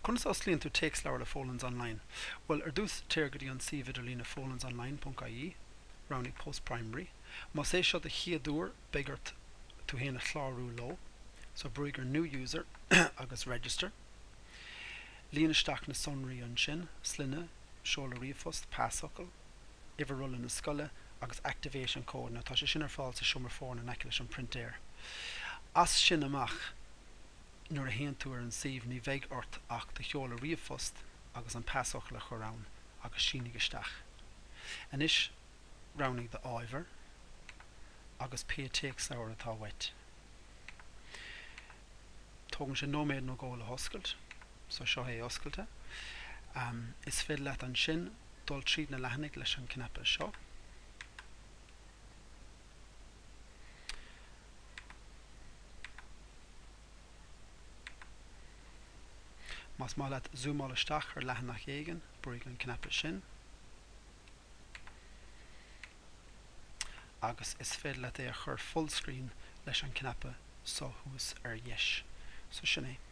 Conas osclaíonn tú téacslebhar le FolensOnline. Well, dús téirgí an si viidir lína FolensOnline.ie rounding post-primary. Má sé seo de chiaadúr begart tú héana chlárú lo, so bruigur new user agus register. Líonaisteach na sonraí an sin, sline, seola riomhphost, passokal, iverroll na scoile agus activation code na tá sé sin ar fáil sa siomar fór na neic leis an printéir. As sin amach nuair a héan tú ar an sih ní bheidh ort ach de seola riomhphost agus an passokal a chorán agus sínig isteach. Anis rounding the áibhar agus pe téacslebhar atá wet. Tógann sé nóméad nó ggóla hoscailt, so seo é oscailte. Is féidir leat an sin dul tríd na leithnig leis an cnepa seo. Mas má leat zoom isteach ar leith nach éigean, bruig an cnepa sin. Agus is féidir leat é a chur full screen leis an cnepa so thuas ar dheis. So sin é.